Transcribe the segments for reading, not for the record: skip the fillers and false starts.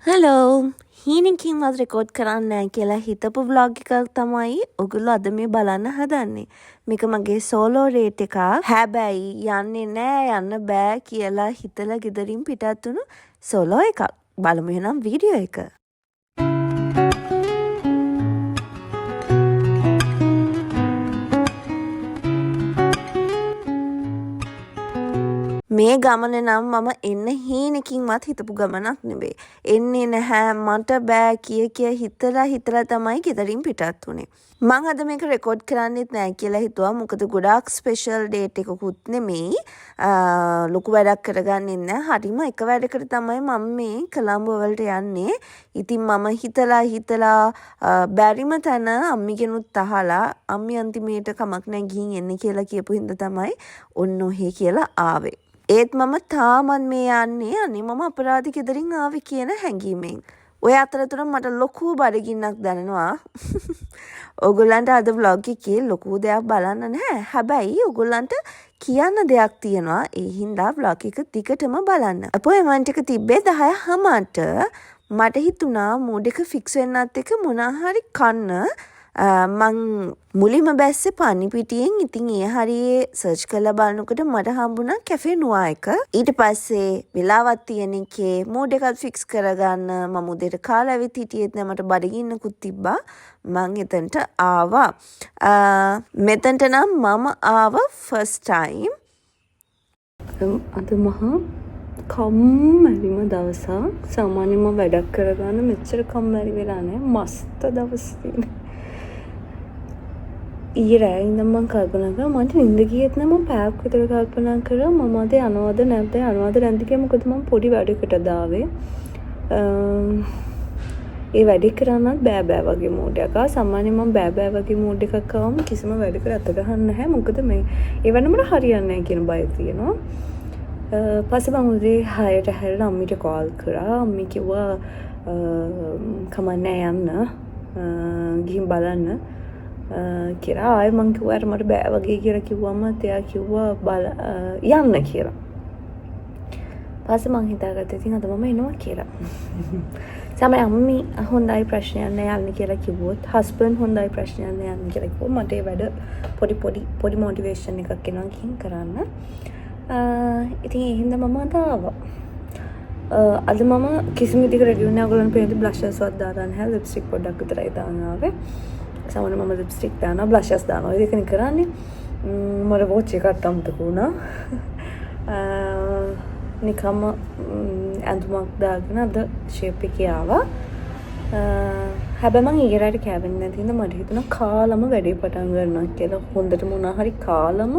Hello හීනකින්වත් record කරන්න නෑ කියලා හිතපු ව්ලොග් එකක් තමයි ඔගොල්ලෝ අද මේ බලන්න හදන්නේ. මේක මගේ සෝලෝ රේට් එකක්. හැබැයි යන්නේ නෑ යන්න බෑ කියලා හිතලා ගෙදරින් පිටත් වුණු සෝලෝ එකක්. බලමු එහෙනම් වීඩියෝ එක. මේ ගමන නම් මම එන්න හීනකින්වත් හිතපු ගමනක් නෙවෙයි. එන්නේ නැහැ මට බෑ කිය හිතලා තමයි ගෙදරින් පිටත් වුනේ. මං අද මේක රෙකෝඩ් කරන්නෙත් නෑ කියලා හිතුවා. මොකද ගොඩාක් ස්පෙෂල් ඩේට් එකකුත් නෙමෙයි. ලොකු වැඩක් කරගන්නෙත් නෑ. හරිම එක වැඩකට තමයි මම මේ කොළඹ වලට යන්නේ. ඉතින් මම හිතලා බැරිම තැන අම්මිගෙනුත් අහලා අම්මි අන්තිමේට කමක් නෑ ගිහින් එන්න කියලා කියපු හින්දා තමයි ඔන්න ඔහේ කියලා ආවේ. ඒත් මම තාමත් මේ යන්නේ අනේ මම අපරාධි ගෙදරින් ආවේ කියන හැඟීමෙන්. ඔය අතරතුර මට ලොකු බඩගින්නක් දැනෙනවා. ඔයගොල්ලන්ට අද vlog එකේ ලොකු දෙයක් බලන්න නැහැ. හැබැයි ඔයගොල්ලන්ට කියන්න දෙයක් තියෙනවා. ඒ හින්දා vlog එක දිගටම බලන්න. අපොයින්ට්මන්ට් එක තිබ්බේ 10:00ට. මට හිතුණා මූඩ් එක ෆික්ස් වෙන්නත් එක මොනා හරි කන්න මං මුලින්ම බැස්සේ පන්නිපිටියෙන්. ඉතින් ඒ හරියේ සර්ච් කරලා බලනකොට මට හම්බුණා කැෆේ නුවා එක. ඊට පස්සේ වෙලාවක් තියෙන එකේ මූඩ් එකත් ෆික්ස් කරගන්න මම උදේට කාලා ඇවිත් හිටියෙත් නෑ. මට බඩගින්නකුත් තිබ්බා. මං එතනට ආවා. මෙතනට නම් මම ආවා ෆස්ට් ටයිම්. අද මහා කම්මැලිම දවසක්. සාමාන්‍යයෙන් මම වැඩක් කරගන්න මෙච්චර කම්මැලි වෙලා නෑ. මස්ත දවස් තියෙනවා. ඊයේ රෑ ඉඳන් මම කල්පනා කරා මට නිින්ද ගියෙත් නෑ. මම පැයක් විතර කල්පනා කරා මම අද යනවද නැද්ද කියලා. මොකද මම පොඩි වැඩකට දාවේ. ඒ වැඩේ කරන්නත් බෑ වගේ මූඩ් එකක්. සාමාන්‍යයෙන් මම බෑ වගේ මූඩ් එකක් ආවම කිසිම වැඩකට අත ගහන්න නැහැ. මොකද මේ ඒ වෙනමර හරියන්නේ නැහැ කියන බය තියෙනවා. පස්සේ මම උදේ 6ට හැරලා අම්මිට කෝල් කරා. අම්මි කිව්වා කමන්නේ යන්න ගිහින් බලන්න කියලා. ආයෙ මං කිව්වා මට බෑ වගේ කියලා කිව්වම එයා කිව්වා යන්න කියලා. පස්සේ මං හිතාගත්තා ඉතින් අද මම එනවා කියලා. සමහර අම්මි හොඳයි ප්‍රශ්නයක් නෑ යන්න කියලා කිව්වොත් හස්බන්ඩ් හොඳයි ප්‍රශ්නයක් නෑ යන්න කියලා කිව්වොත් මට ඒ වැඩ පොඩි මොටිවේෂන් එකක් එනවා කින් කරන්න. ඉතින් ඒ හින්දා මම අද ආවා. අද මම කිසිම විදිහකට රෙඩි වුණේ නැහැ. ඔයගොල්ලන් පේන්නේ බ්ලෂර්ස් වත් දාලා නැහැ. ලිප්ස්ටික් පොඩ්ඩක් විතරයි දාන්න ආවේ. සමහරවිට මම ලිප්ස්ටික් දානවා බ්ලෂර්ස් දානවා. ඒ දෙකනේ කරන්නේ. මට වොච් එකක් අමතක වුණා. නිකම්ම ඇඳුමක් දාගෙන අද ෂේප් එකේ ආවා. හැබැයි මං ඊගරට කැවෙන්නේ නැති හින්දා මට හිතුණා කාලම වැඩේ පටන් ගන්නවා කියලා. හොඳට මොනවා හරි කාලම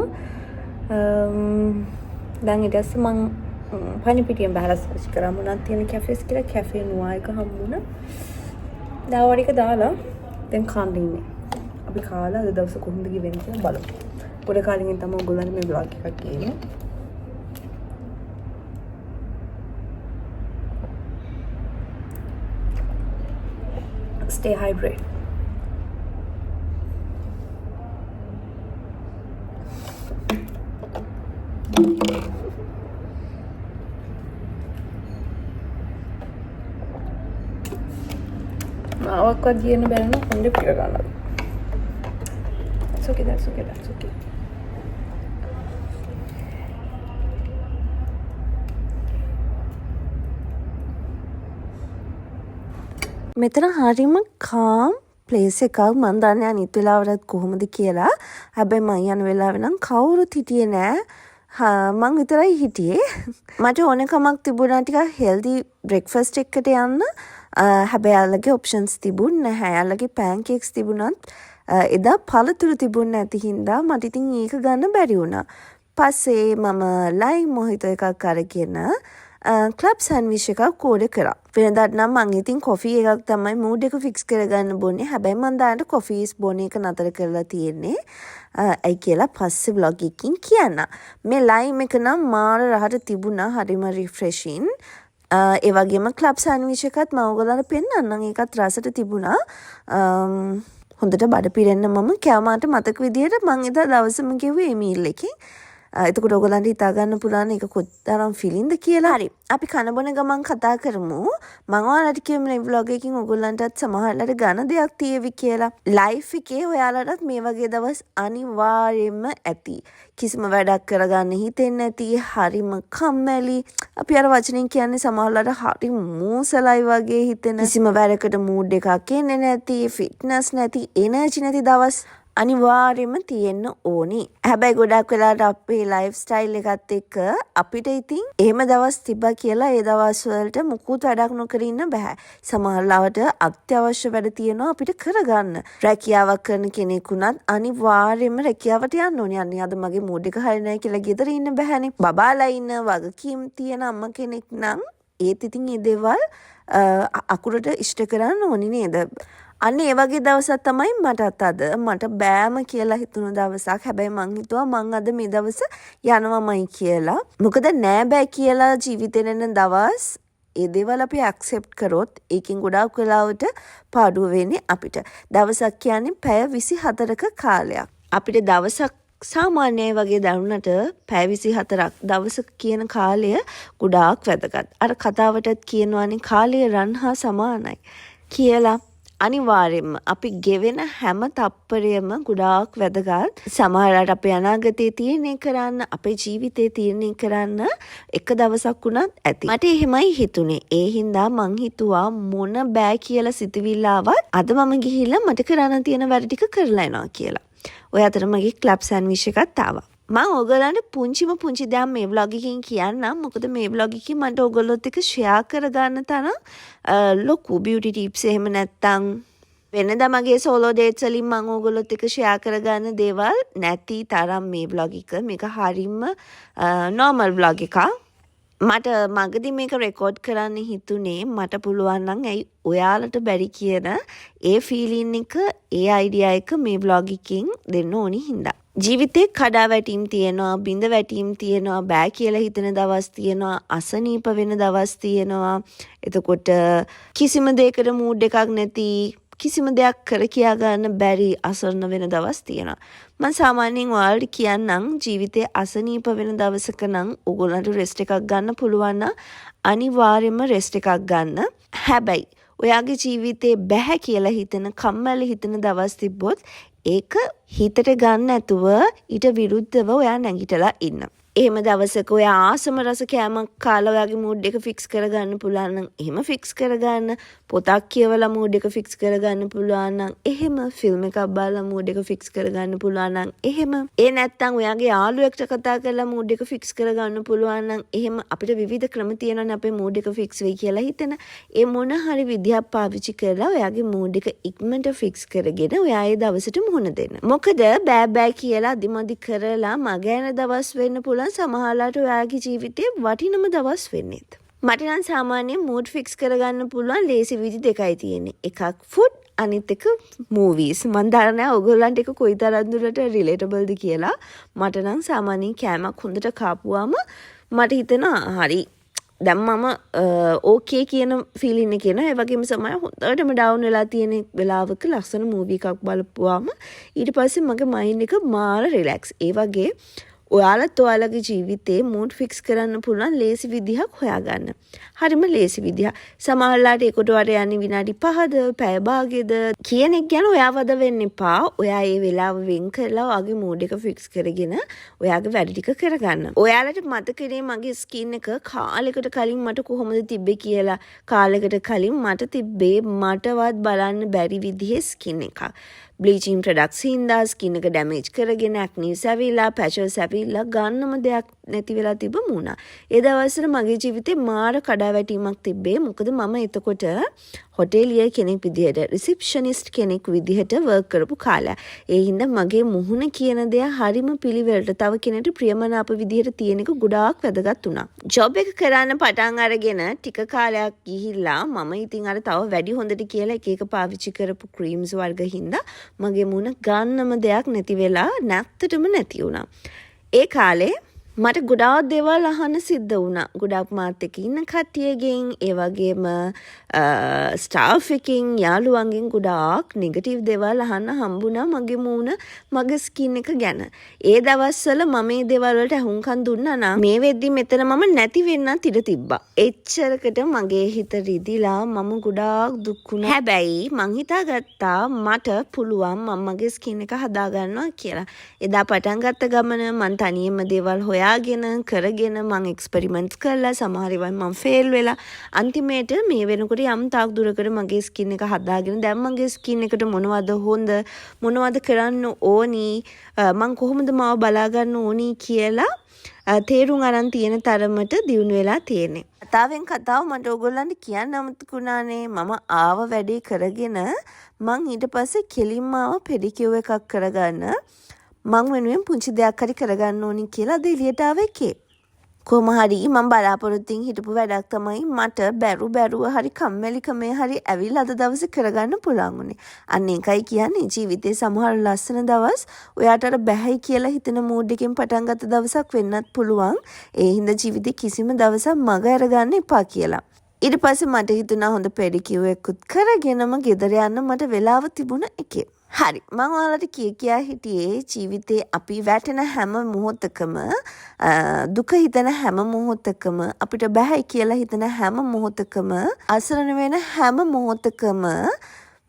දැන් ඊට පස්සේ මං පණිපිටියෙන් බහලා සර්ච් කරා මොනවද තියෙන කැෆේස් කියලා. කැෆේ නුවා එක හම්බුණා. දාවඩ එක දාලා දැන් කන්න ඉන්නේ. අපි කාලා අද දවස කොහොමද ගෙවෙන්නේ කියලා බලමු. පොඩ කාලෙකින් තමයි ඔයගොල්ලන්ට මේ vlog එකක් ගේන්නේ. Stay hydrated. මාවක්වත් ගියන්න බැරි නම් හොඳ පිර ගන්නවා. That's okay. මෙතන හරිම කාම් ප්ලේස් එකක්. මන් දන්නේ අනිත් වෙලාවටත් කොහොමද කියලා. හැබැයි මං යන වෙලාවේ නම් කවුරුත් හිටියේ නෑ. මං විතරයි හිටියේ. මට ඕනකමක් තිබුණා ටිකක් හෙල්දි බ්‍රෙක්ෆාස්ට් එකකට යන්න. හැබැයි යාළුවගේ ඔප්ෂන්ස් තිබුණ නැහැ. යාළුවගේ පෑන්කේක්ස් තිබුණත් එදා පළතුරු තිබුණ නැති හින්දා මට ඉතින් ඒක ගන්න බැරි වුණා. පස්සේ මම ලයිම් මොහිතෝ එකක් අරගෙන ක්ලබ් සෑන්ඩ්විච් එකක් ඕඩර් කරා. වෙනදාට නම් මං ඉතින් කොෆි එකක් තමයි මූඩ් එක ෆික්ස් කරගන්න බොන්නේ. හැබැයි මං දාන්න කොෆීස් බොන එක නතර කරලා තියෙන්නේ. ඇයි කියලා පස්සේ vlog එකකින් කියන්න. මේ ලයිම් එක නම් මාර රහට තිබුණා. හරිම රිෆ්‍රෙෂින්. ඒ වගේම ක්ලබ් සෑන්ඩ්විච් එකත් මම ඔයගොල්ලන්ට පෙන්නන්නම්. ඒකත් රසට තිබුණා. හොඳට බඩ පිරෙන්න මම කෑමාට මතක විදියට මං එදා දවසම කිව්වේ මේ මීල් එකේ එතකොට ඔයගලන්ට හිතා ගන්න පුළුවන් ඒක කොතරම් ෆීලින්ද කියලා. හරි. අපි කන බොන ගමන් කතා කරමු. මම ඔයාලට කියමු මේ vlog එකකින් ඔයගලන්ටත් සමහරවල්ලාට ගන්න දෙයක් තියෙවි කියලා. ලයිෆ් එකේ ඔයාලටත් මේ වගේ දවස් අනිවාර්යයෙන්ම ඇති. කිසිම වැඩක් කරගන්න හිතෙන්නේ නැති, හරිම කම්මැලි. අපි අර වචනෙන් කියන්නේ සමහරවල්ලාට හරි මූසලයි වගේ හිතෙන. කිසිම වැඩකට මූඩ් එකක් එන්නේ නැති, ෆිට්නස් නැති, එනර්ජි නැති දවස් අනිවාර්යයෙන්ම තියෙන්න ඕනි. හැබැයි ගොඩක් වෙලාවට අපේ ලයිෆ් ස්ටයිල් එකත් එක්ක අපිට ඉතින් එහෙම දවස් තිබ්බා කියලා ඒ දවස් වලට මුකුත් වැඩක් නොකර ඉන්න බෑ. සමහරවිට අත්‍යවශ්‍ය වැඩ තියෙනවා අපිට කරගන්න. රැකියාවක් කරන කෙනෙක් වුණත් අනිවාර්යයෙන්ම රැකියාවට යන්න ඕනි. අනේ අද මගේ මූඩ් එක හරිය නැහැ කියලා ගෙදර ඉන්න බෑනේ. බබාලා ඉන්න වගකීම් තියෙන අම්මා කෙනෙක් නම් ඒත් ඉතින් මේ දේවල් අකුරට ඉෂ්ට කරන්න ඕනි නේද? අන්න ඒ වගේ දවසක් තමයි මටත් අද. මට බෑම කියලා හිතුණු දවසක්. හැබැයි මං හිතුවා මං අද මේ දවස යනවමයි කියලා. මොකද නෑ බෑ කියලා ජීවිතේ නෙන දවස් ඒ දේවල් අපි ඇක්සෙප්ට් කරොත් ඒකෙන් ගොඩාක් වෙලාවට පාඩුව වෙන්නේ අපිට. දවසක් කියන්නේ පැය 24ක කාලයක්. අපිට දවසක් සාමාන්‍යයි වගේ දරුණට පැය 24ක් දවසක කියන කාලය ගොඩාක් වැදගත්. අර කතාවටත් කියනවානේ කාලය රන් හා සමානයි කියලා. අනිවාර්යෙන්ම අපි ගෙවෙන හැම තප්පරයම ගොඩාක් වැදගත්. සමහරවිට අපේ අනාගතේ තීරණය කරන්න, අපේ ජීවිතේ තීරණය කරන්න එක දවසක් වුණත් ඇති. මට එහෙමයි හිතුනේ. ඒ හින්දා මං හිතුවා මොන බෑ කියලා සිතවිල්ල ආවත් අද මම ගිහිල්ලා මට කරන්න තියෙන වැඩ ටික කරලා එනවා කියලා. ඔය අතර මගේ ක්ලබ් සෑන්ඩ්විච් එකත් ආවා. මම ඔයගලන්ට පුංචි දෙයක් මේ vlog එකකින් කියන්නම්. මොකද මේ vlog එකකින් මට ඔයගොල්ලොත් එක්ක share කරගන්න තරම් ලොකු beauty tips එහෙම නැත්තම් වෙනදා මගේ solo dates වලින් මම ඔයගොල්ලොත් එක්ක share කරගන්න දේවල් නැති තරම් මේ vlog එක. මේක හරියම normal vlog එකක්. මට මගදී මේක රෙකෝඩ් කරන්න හිතුනේ මට පුළුවන් නම් ඇයි ඔයාලට බැරි කියන ඒ ෆීලින් එක ඒ අයිඩියා එක මේ vlog එකකින් දෙන්න ඕනි හින්දා. ජීවිතේ කඩා වැටීම් තියෙනවා, බිඳ වැටීම් තියෙනවා, බෑ කියලා හිතෙන දවස් තියෙනවා, අසනීප වෙන දවස් තියෙනවා. එතකොට කිසිම දෙයකට මූඩ් එකක් නැති, කිසිම දෙයක් කර කියා ගන්න බැරි අසරණ වෙන දවස් තියෙනවා. මම සාමාන්‍යයෙන් ඔයාලට කියන්නම් ජීවිතේ අසනීප වෙන දවසක නම් ඔයගොල්ලන්ට රෙස්ට් එකක් ගන්න පුළුවන් නම් අනිවාර්යයෙන්ම රෙස්ට් එකක් ගන්න. හැබැයි ඔයාගේ ජීවිතේ බැහැ කියලා හිතන, කම්මැලි හිතන දවස් තිබ්බොත් ඒක හිතට ගන්න නැතුව ඊට විරුද්ධව ඔයා නැගිටලා ඉන්න. එහෙම දවසක ඔයා ආසම රස කෑමක් කාලා ඔයාගේ මූඩ් එක ෆික්ස් කරගන්න පුළුවන් නම් එහෙම ෆික්ස් කරගන්න. පොතක් කියවලා මූඩ් එක ෆික්ස් කරගන්න පුළුවන් නම් එහෙම. ෆිල්ම් එකක් බලලා මූඩ් එක ෆික්ස් කරගන්න පුළුවන් නම් එහෙම. ඒ නැත්තම් ඔයාගේ යාළුවෙක්ට කතා කරලා මූඩ් එක ෆික්ස් කරගන්න පුළුවන් නම් එහෙම. අපිට විවිධ ක්‍රම තියෙනවානේ අපේ මූඩ් එක ෆික්ස් වෙයි කියලා හිතන. ඒ මොන හරි විදියක් පාවිච්චි කරලා ඔයාගේ මූඩ් එක ඉක්මනට ෆික්ස් කරගෙන ඔයා ඒ දවසට මුහුණ දෙන්න. මොකද බෑ කියලා අදිමදි කරලා මගහැර දවස් වෙන්න පුළුවන්. සමහරවිට ඔයාගේ ජීවිතේ වටිනම දවස් වෙන්නේත්. මට නම් සාමාන්‍යයෙන් මූඩ් ෆික්ස් කරගන්න පුළුවන් ලේසි විදි දෙකයි තියෙන්නේ. එකක් ෆුඩ්, අනිත් එක මූවීස්. මම දන්නේ නැහැ ඔයගොල්ලන්ට ඒක කොයිතරම් දුරට රිලේටබල්ද කියලා. මට නම් සාමාන්‍යයෙන් කෑමක් හොඳට කාපුවාම මට හිතෙනවා හරි දැන් මම ඕකේ කියන ෆීලින් එක එනවා. ඒ වගේම සමහර හොඳටම ඩවුන් වෙලා තියෙන වෙලාවක ලස්සන මූවි එකක් බලපුවාම ඊට පස්සේ මගේ මයින්ඩ් එක මාර රිලැක්ස්. ඒ වගේ ඔයාලත් ඔයාලගේ ජීවිතේ මූඩ් ෆික්ස් කරන්න පුළුවන් ලේසි විදිහක් හොයාගන්න. හරිම ලේසි විදිහක්. සමහරලාට ඒකට වර යන්නේ විනාඩි 5ද, පැය භාගෙද කියන එක ගැන ඔයා වද වෙන්න එපා. ඔයා ඒ වෙලාව වෙන් කරලා ඔයාගේ මූඩ් එක ෆික්ස් කරගෙන ඔයාගේ වැඩ ටික කරගන්න. ඔයාලට මතකනේ මගේ ස්කින් එක කාලයකට කලින් මට කොහොමද තිබ්බේ කියලා. කාලයකට කලින් මට තිබ්බේ මටවත් බලන්න බැරි විදිහේ ස්කින් එකක්. බ්ලීචින් ප්‍රොඩක්ට්ස් හින්දා ස්කින් එක ඩැමේජ් කරගෙන ඇක්නීස් ඇවිල්ලා, පැචස් ඇවිල්ලා ගන්නම දෙයක් නැති වෙලා තිබ්බ මුණා. ඒ දවස්වල මගේ ජීවිතේ මාර කඩාවැටීමක් තිබ්බේ. මොකද මම එතකොට හොටෙලියර් කෙනෙක් විදිහට, රිසෙප්ෂනිස්ට් කෙනෙක් විදිහට වර්ක් කරපු කාලය. ඒ හින්දා මගේ මුහුණ කියන දේ හරිම පිළිවෙලට තව කෙනෙකුට ප්‍රියමනාප විදිහට තියෙන එක ගොඩාක් වැදගත් වුණා. ජොබ් එක කරන්න පටන් අරගෙන ටික කාලයක් ගිහිල්ලා මම ඉතින් අර තව වැඩි හොඳට කියලා එක එක පාවිච්චි කරපු ක්‍රීම්ස් වර්ග හින්දා මගේ මුණ ගන්නම දෙයක් නැති වෙලා නැත්තටම නැති වුණා. ඒ කාලේ මට ගොඩාක් දේවල් අහන්න සිද්ධ වුණා. ගොඩාක් මාත් එක්ක ඉන්න කට්ටියගෙන්, ඒ වගේම ස්ටාෆ් එකෙන්, යාළුවන්ගෙන් ගොඩාක් නෙගටිව් දේවල් අහන්න හම්බුණා මගේ මූණ, මගේ ස්කින් එක ගැන. ඒ දවස්වල මම මේ දේවල් වලට අහුම්කම් දුන්නා නම් මේ වෙද්දි මෙතන මම නැති වෙන්නත් ඉඩ තිබ්බා. එච්චරකට මගේ හිත රිදිලා මම ගොඩාක් දුක් වුණා. හැබැයි මං හිතාගත්තා මට පුළුවන් මගේ ස්කින් එක හදාගන්නවා කියලා. එදා පටන් ගත්ත ගමන මං තනියම දේවල් හොයාගෙන කරගෙන මං එක්ස්පෙරිමන්ට්ස් කරලා සමහර ඒවා මං ෆේල් වෙලා අන්තිමේට මේ වෙනකොට යම් තාක් දුරකට මගේ ස්කින් එක හදාගෙන දැන් මගේ ස්කින් එකට මොනවද හොඳ මොනවද කරන්න ඕනි මං කොහොමද මාව බලා ගන්න ඕනි කියලා තේරුම් අරන් තියෙන තරමට දියුණු වෙලා තියෙන්නේ. කතාවෙන් කතාව මට ඕගොල්ලන්ට කියන්න අමතකුණානේ. මම ආව වැඩේ කරගෙන මං ඊට පස්සේ කෙලින්ම ආව පෙඩිකියුර් එකක් කරගන්න. මං වෙනුවෙන් පුංචි දෙයක් හරි කරගන්න ඕනි කියලා අද එළියට ආව එකේ. කොහොම හරි මම බලාපොරොත්තුෙන් හිටපු වැඩක් තමයි මට බැරුව හරි කම්මැලිකමේ හරි ඇවිල්ලා අද දවසේ කරගන්න පුළුවන් උනේ. අන්න ඒකයි කියන්නේ ජීවිතේ සමහර ලස්සන දවස් ඔයාට අර බැහැයි කියලා හිතන මූඩ් එකෙන් පටන් ගත්ත දවසක් වෙන්නත් පුළුවන්. ඒ හින්දා ජීවිතේ කිසිම දවසක් මග අරගන්න එපා කියලා. ඊට පස්සේ මට හිතුණා හොඳ පෙඩිකියුර් එකකුත් කරගෙනම ගෙදර යන්න මට වෙලාව තිබුණ එකේ. හරි මම ඔයාලට කියා හිටියේ ජීවිතේ අපි වැටෙන හැම මොහොතකම දුක හිතන හැම මොහොතකම අපිට බෑ කියලා හිතන හැම මොහොතකම අසරණ වෙන හැම මොහොතකම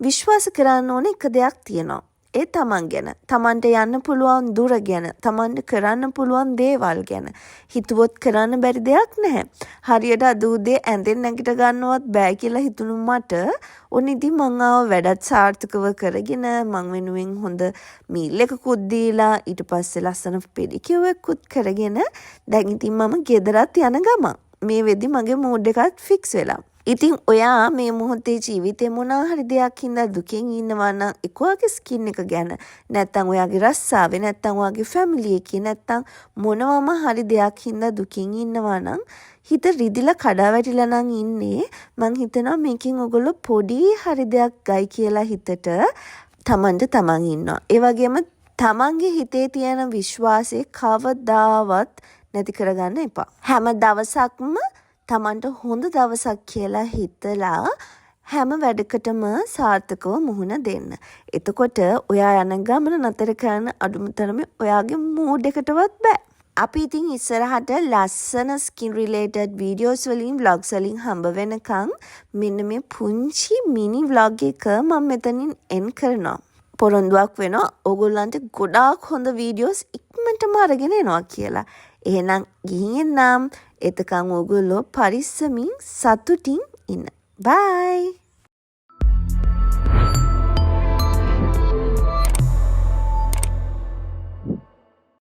විශ්වාස කරන්න ඕන එක දෙයක් තියෙනවා. ඒ තමන් ගැන, තමන්ට යන්න පුළුවන් දුර ගැන, තමන්ට කරන්න පුළුවන් දේවල් ගැන හිතුවොත් කරන්න බැරි දෙයක් නැහැ. හරියට අද උදේ ඇඳෙන් නැගිට ගන්නවත් බෑ කියලා හිතුණු මට ඔන්න ඉතින් මං ආව වැඩත් සාර්ථකව කරගෙන මං වෙනුවෙන් හොඳ මීල් එකකුත් දීලා ඊට පස්සේ ලස්සන පෙඩිකියුර් එකකුත් කරගෙන දැන් ඉතින් මම ගෙදරත් යන ගමන් මේ වෙද්දි මගේ මූඩ් එකත් ෆික්ස් වෙලා. ඉතින් ඔයා මේ මොහොතේ ජීවිතේ මොනවා හරි දෙයක් හින්දා දුකෙන් ඉන්නවා නම් එක්ක ඔයාගේ ස්කින් එක ගැන නැත්නම් ඔයාගේ රස්සාවේ නැත්නම් ඔයාගේ ෆැමිලි එකේ නැත්නම් මොනවාම හරි දෙයක් හින්දා දුකින් ඉන්නවා නම් හිත රිදිලා කඩා වැටිලා නම් ඉන්නේ මං හිතනවා මේකෙන් ඔයගොල්ලෝ පොඩි හරි දෙයක් ගයි කියලා හිතට තමන්ට තමන් ඉන්නවා. ඒ වගේම තමන්ගේ හිතේ තියෙන විශ්වාසය කවදාවත් නැති කරගන්න එපා. හැම දවසක්ම තමන්ට හොඳ දවසක් කියලා හිතලා හැම වැඩකටම සාර්ථකව මුහුණ දෙන්න. එතකොට ඔයා යන ගමන නතර කරන්න අඩුම තරමේ ඔයාගේ මූඩ් එකටවත් බෑ. අපි ඉතින් ඉස්සරහට ලස්සන ස්කින් රිලේටඩ් වීඩියෝස් වලින් vlogs වලින් හම්බ වෙනකන් මෙන්න මේ පුංචි මිනි vlog එක මම මෙතනින් එන් කරනවා. පොරොන්දුවක් වෙනවා ඕගොල්ලන්ට ගොඩාක් හොඳ වීඩියෝස් ඉක්මනටම අරගෙන එනවා කියලා. එහෙනම් ගිහින් එන්නම්. එතකන් ඕගොල්ලෝ පරිස්සමින් සතුටින් ඉන්න. බයි.